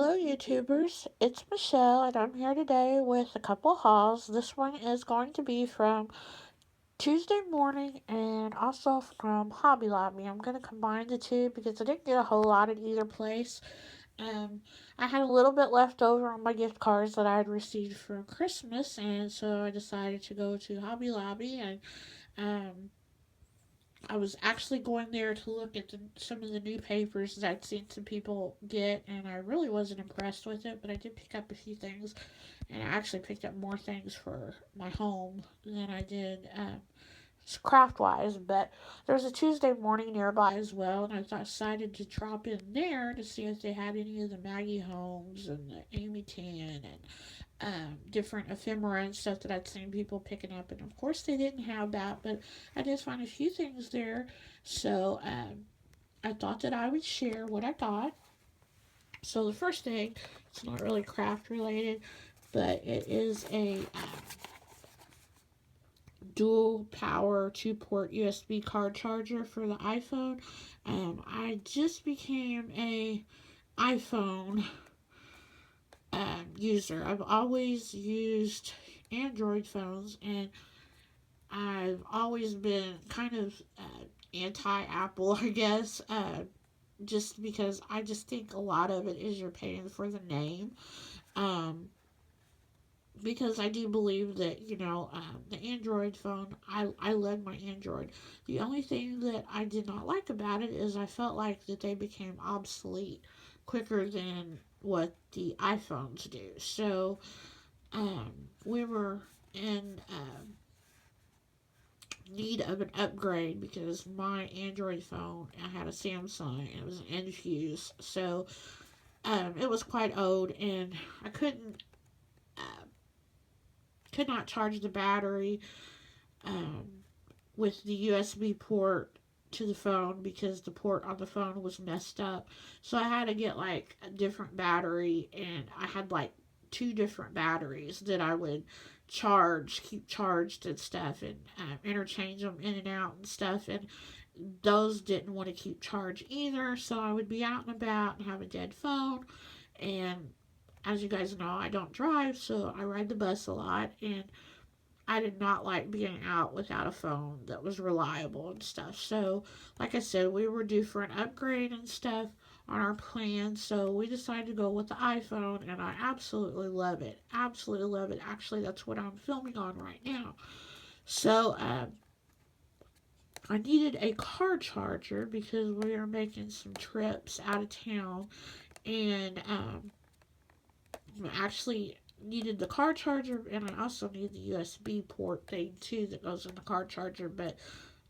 Hello, YouTubers. It's Michelle, and I'm here today with a couple hauls. This one is going to be from Tuesday morning and also from Hobby Lobby. I'm going to combine the two because I didn't get a whole lot at either place. Um, I had a little bit left over on my gift cards that I had received for Christmas, and so I decided to go to Hobby Lobby and um, I was actually going there to look at some of the new papers that I'd seen some people get, and I really wasn't impressed with it. But I did pick up a few things, and I actually picked up more things for my home than I did craft wise. But there's a Tuesday morning nearby as well, and I decided to drop in there to see if they had any of the Maggie Holmes and the Amy Tan and different ephemera and stuff that I'd seen people picking up. And of course, they didn't have that, but I did find a few things there. So I thought that I would share what I got. So the first thing, it's not really craft related, but it is a dual power 2-port USB card charger for the iPhone. I just became a iPhone user. I've always used Android phones, and I've always been kind of anti Apple, I guess, just because I just think a lot of it is you're paying for the name. Um, because I do believe that, the Android phone, I love my Android. The only thing that I did not like about it is I felt like that they became obsolete quicker than what the iPhones do. So, we were in need of an upgrade because my Android phone, I had a Samsung and it was an Infuse, so it was quite old, and I uh, could not charge the battery um, with the USB port to the phone because the port on the phone was messed up. So I had to get like a different battery, and I had like two different batteries that I would keep charged and stuff, and interchange them in and out and stuff. And those didn't want to keep charged either. So I would be out and about and have a dead phone. And as you guys know, I don't drive, so I ride the bus a lot. And I did not like being out without a phone that was reliable and stuff. So, like I said, we were due for an upgrade and stuff on our plan. So, we decided to go with the iPhone, and I absolutely love it. Absolutely love it. Actually, that's what I'm filming on right now. So, I needed a car charger because we are making some trips out of town, and actually needed the car charger, and I also need the USB port thing too that goes in the car charger. But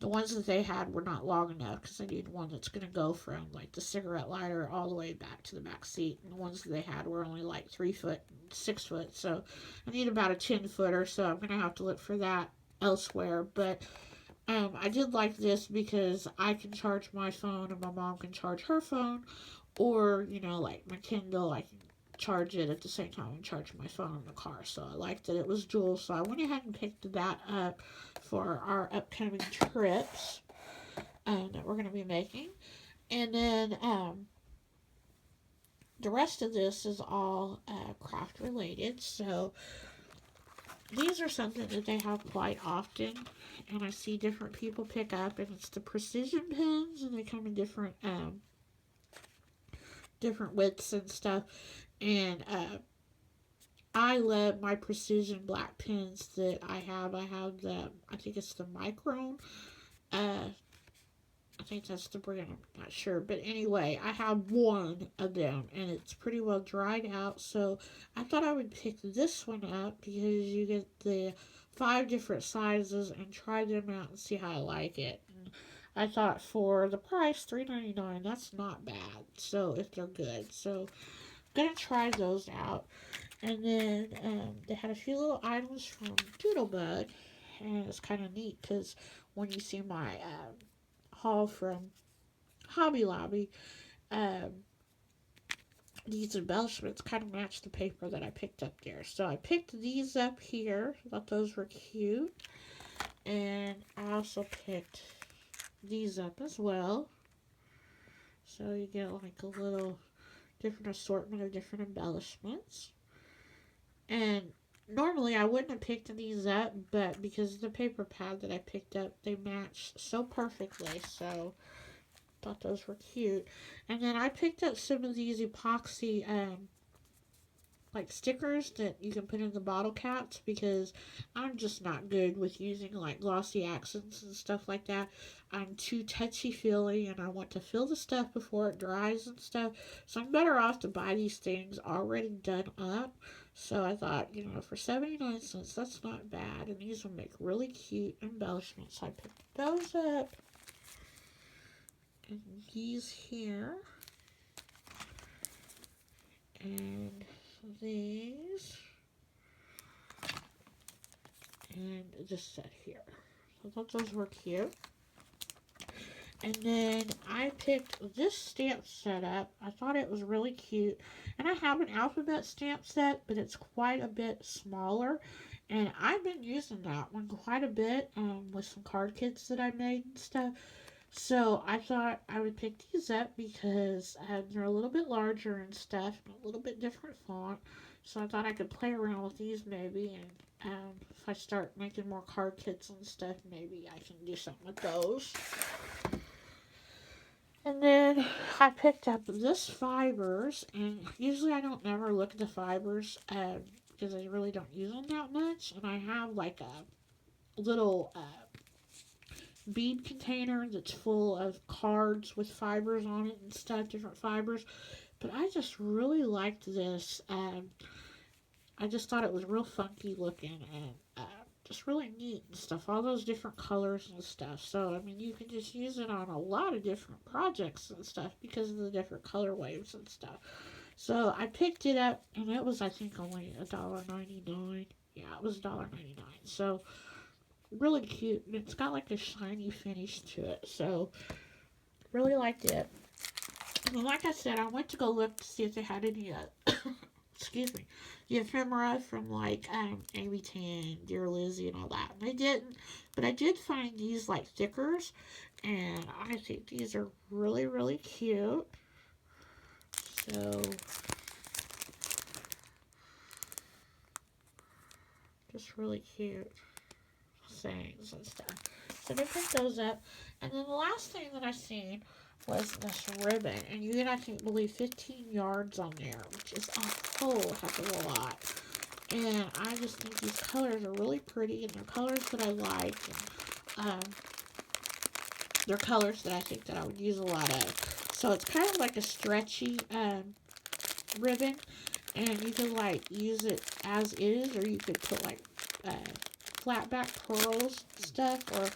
the ones that they had were not long enough because I need one that's going to go from like the cigarette lighter all the way back to the back seat. And the ones that they had were only like 3 foot, 6 foot. So I need about a 10 footer. So I'm going to have to look for that elsewhere. But I did like this because I can charge my phone and my mom can charge her phone, or like my Kindle, I can charge it at the same time and charge my phone in the car. So I liked that it was dual. So I went ahead and picked that up for our upcoming trips that we're going to be making. And then the rest of this is all craft related. So these are something that they have quite often, and I see different people pick up, and it's the precision pens, and they come in different widths and stuff. And I love my precision black pens that I have. I have I think it's the Micron. Uh, I think that's the brand. I'm not sure, but anyway, I have one of them, and it's pretty well dried out. So I thought I would pick this one up because you get the 5 different sizes and try them out and see how I like it. And I thought for the price, $3.99, that's not bad. So if they're good, so I'm gonna try those out. And then they had a few little items from Doodlebug, and it's kind of neat because when you see my haul from Hobby Lobby, um, these embellishments kind of match the paper that I picked up there. So I picked these up here. Thought those were cute. And I also picked these up as well. So you get like a little different assortment of different embellishments. And normally I wouldn't have picked these up, but because the paper pad that I picked up, they match so perfectly. So thought those were cute. And then I picked up some of these epoxy like stickers that you can put in the bottle caps because I'm just not good with using like glossy accents and stuff like that. I'm too touchy feely and I want to feel the stuff before it dries and stuff. So I'm better off to buy these things already done up. So I thought, for 79 cents, that's not bad. And these will make really cute embellishments. So I picked those up. And these here. And these. And this set here. So I thought those were cute. And then I picked this stamp set up. I thought it was really cute. And I have an alphabet stamp set, but it's quite a bit smaller. And I've been using that one quite a bit with some card kits that I made and stuff. So I thought I would pick these up because they're a little bit larger and stuff, and a little bit different font. So I thought I could play around with these maybe, and if I start making more card kits and stuff, maybe I can do something with those. And then I picked up this fibers, and usually I don't never look at the fibers because I really don't use them that much. And I have like a little bead container that's full of cards with fibers on it and stuff, different fibers. But I just really liked this. I just thought it was real funky looking and just really neat and stuff. All those different colors and stuff. So, I mean, you can just use it on a lot of different projects and stuff because of the different color waves and stuff. So, I picked it up and it was, I think, only $1.99. Yeah, it was $1.99. So, really cute. And it's got like a shiny finish to it. So, really liked it. And like I said, I went to go look to see if they had any excuse me, the ephemera from like Amy Tan, Dear Lizzie, and all that. And they didn't, but I did find these like stickers, and I think these are really, really cute. So, just really cute sayings and stuff. So they picked those up, and then the last thing that I seen was this ribbon, and you get, I think, believe 15 yards on there, which is a whole heck of a lot. And I just think these colors are really pretty, and they're colors that I like, and they're colors that I think that I would use a lot of. So it's kind of like a stretchy ribbon, and you can like use it as is, or you could put like uh, flat back pearls stuff, or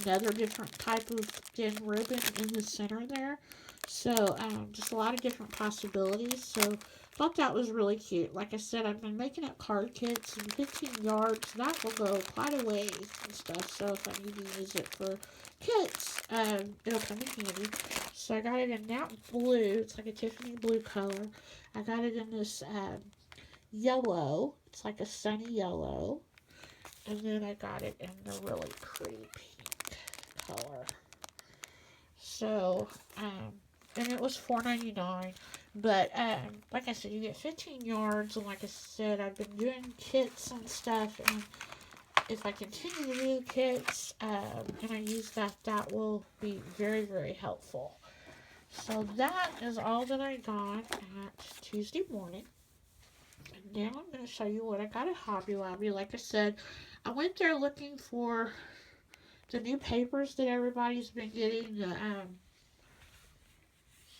another different type of thin ribbon in the center there. So just a lot of different possibilities. So thought that was really cute. Like I said, I've been making up card kits, and 15 yards, that will go quite a ways and stuff. So if I need to use it for kits, it'll come in handy. So I got it in that blue. It's like a Tiffany blue color. I got it in this yellow. It's like a sunny yellow. And then I got it in the really pretty pink color. So, and it was $4.99. But like I said, you get 15 yards, and like I said, I've been doing kits and stuff. And if I continue to do kits, and I use that, that will be very, very helpful. So that is all that I got at Tuesday morning. And now I'm going to show you what I got at Hobby Lobby. Like I said, I went there looking for the new papers that everybody's been getting.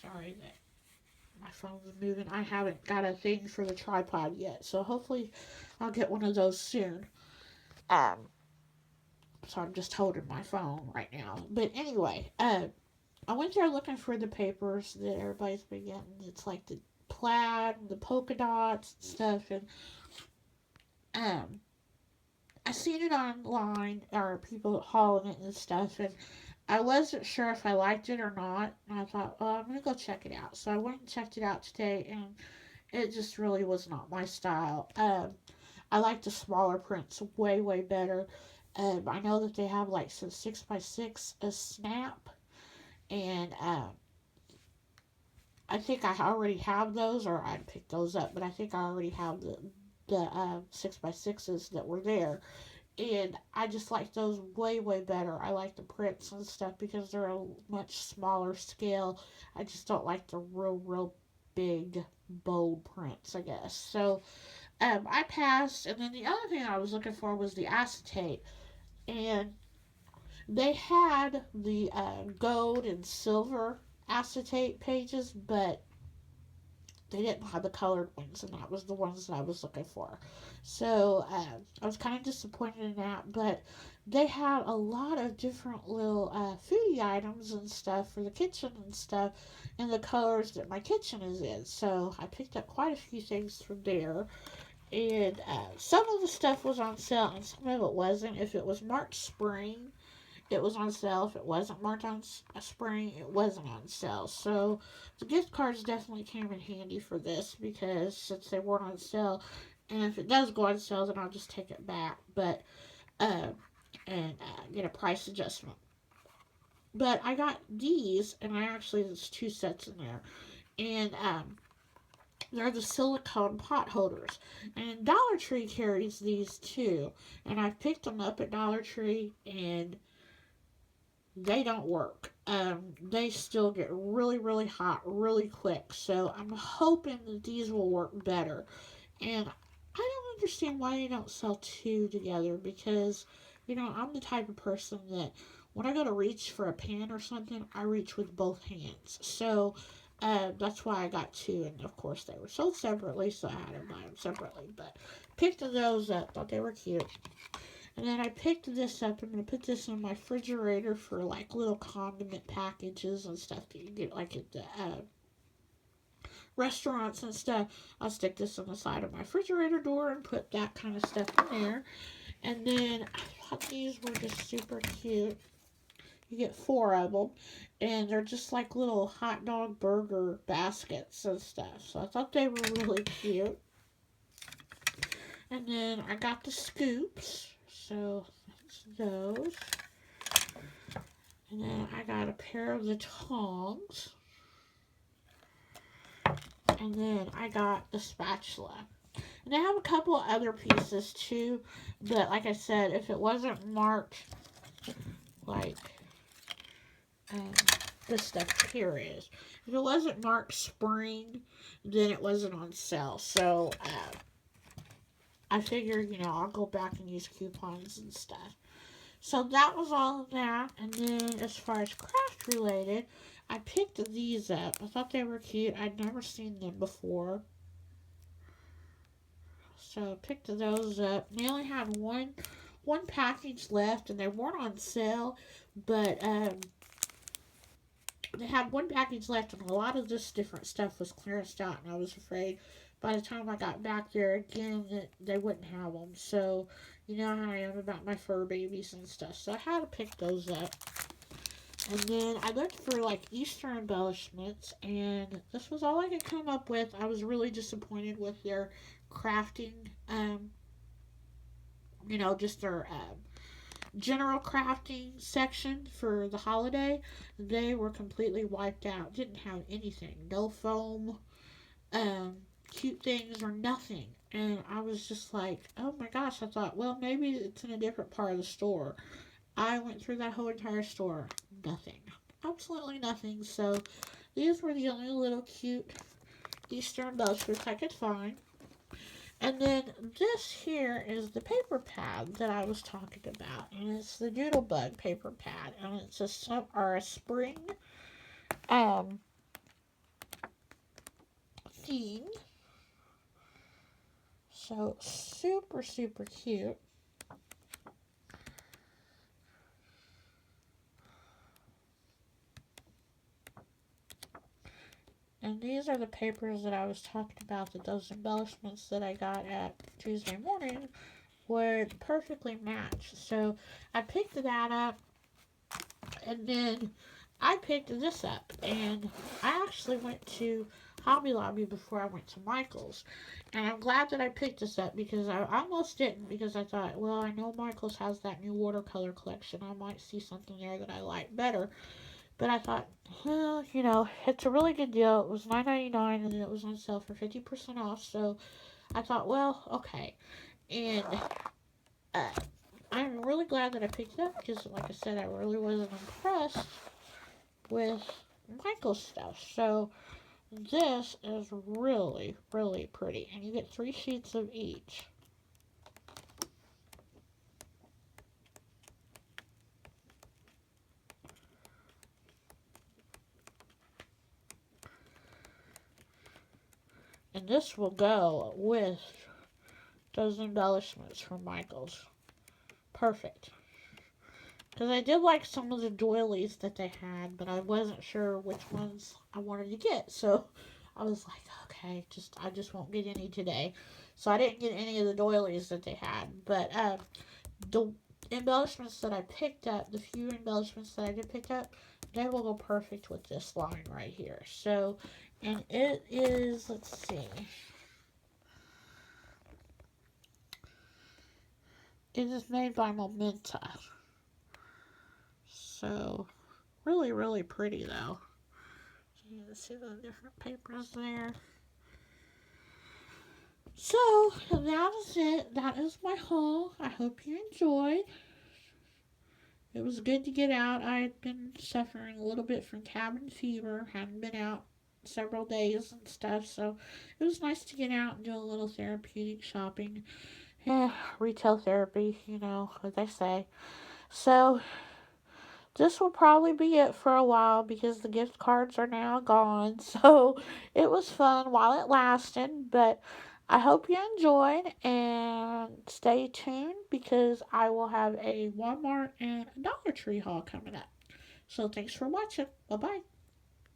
Sorry that my phone's moving. I haven't got a thing for the tripod yet, so hopefully I'll get one of those soon. Um, so I'm just holding my phone right now. But anyway, I went there looking for the papers that everybody's been getting. It's like the plaid, the polka dots and stuff, and um, I seen it online, or people hauling it and stuff, and I wasn't sure if I liked it or not. And I thought, well, I'm gonna go check it out. So I went and checked it out today, and it just really was not my style. I like the smaller prints way, way better. I know that they have like some 6x6 a snap, and I think I already have those, or I'd pick those up, but I think I already have the 6x6s that were there, and I just like those way better. I like the prints and stuff because they're a much smaller scale. I just don't like the real big bold prints, I guess. So I passed, and then the other thing I was looking for was the acetate, and they had the gold and silver acetate pages, but they didn't have the colored ones, and that was the ones that I was looking for. So I was kind of disappointed in that, but they had a lot of different little foodie items and stuff for the kitchen and stuff in the colors that my kitchen is in. So I picked up quite a few things from there, and some of the stuff was on sale and some of it wasn't. If it was marked spring, it was on sale. If it wasn't marked on spring, it wasn't on sale. So the gift cards definitely came in handy for this because since they weren't on sale, and if it does go on sale, then I'll just take it back. But uh, and get a price adjustment. But I got these, and I actually there's two sets in there, and they're the silicone pot holders. And Dollar Tree carries these too, and I've picked them up at Dollar Tree, and they don't work. They still get really hot really quick. So I'm hoping that these will work better. And I don't understand why they don't sell two together because, I'm the type of person that when I go to reach for a pan or something, I reach with both hands. So that's why I got two. And of course, they were sold separately, so I had to buy them separately. But picked those up, thought they were cute. And then I picked this up. I'm going to put this in my refrigerator for like little condiment packages and stuff that you get like at the restaurants and stuff. I'll stick this on the side of my refrigerator door and put that kind of stuff in there. And then I thought these were just super cute. You get four of them, and they're just like little hot dog burger baskets and stuff. So I thought they were really cute. And then I got the scoops. So that's those. And then I got a pair of the tongs. And then I got the spatula. And I have a couple of other pieces too. But like I said, if it wasn't marked like um, this stuff here is. If it wasn't marked spring, then it wasn't on sale. So I figured, I'll go back and use coupons and stuff. So that was all of that. And then as far as craft related, I picked these up. I thought they were cute. I'd never seen them before. So I picked those up. They only had one package left, and they weren't on sale, but they had one package left, and a lot of this different stuff was clearanced out, and I was afraid by the time I got back there again that they wouldn't have them. So you know how I am about my fur babies and stuff. So I had to pick those up. And then I looked for like Easter embellishments, and this was all I could come up with. I was really disappointed with their crafting, just their general crafting section for the holiday. They were completely wiped out. Didn't have anything. No foam, um, cute things, or nothing. And I was just like, oh my gosh, I thought, well, maybe it's in a different part of the store. I went through that whole entire store. Nothing. Absolutely nothing. So these were the only little cute Easter embellishments I could find. And then this here is the paper pad that I was talking about. And it's the Doodlebug paper pad. And it's a spring um, theme. So super cute. And these are the papers that I was talking about, that those embellishments that I got at Tuesday morning would perfectly match. So I picked that up, and then I picked this up. And I actually went to Hobby Lobby before I went to Michael's. And I'm glad that I picked this up because I almost didn't, because I thought, well, I know Michael's has that new watercolor collection. I might see something there that I like better. But I thought, well, it's a really good deal. It was $9.99 and it was on sale for 50% off. So I thought, well, okay. And uh, I'm really glad that I picked it up because, like I said, I really wasn't impressed with Michael's stuff. So this is really, really pretty. And you get 3 sheets of each. And this will go with those embellishments from Michael's. Perfect. Because I did like some of the doilies that they had, but I wasn't sure which ones I wanted to get. So I was like, okay, I just won't get any today. So I didn't get any of the doilies that they had. But the embellishments that I picked up, the few embellishments that I did pick up, they will go perfect with this line right here. So, and it is, let's see, it is made by Momenta. So, really, really pretty though. You can see the different papers there. So, that is it. That is my haul. I hope you enjoyed. It was good to get out. I had been suffering a little bit from cabin fever. Hadn't been out several days and stuff. So, it was nice to get out and do a little therapeutic shopping. Yeah, retail therapy, what they say. So, this will probably be it for a while because the gift cards are now gone. So it was fun while it lasted, but I hope you enjoyed and stay tuned because I will have a Walmart and a Dollar Tree haul coming up. So thanks for watching. Bye bye.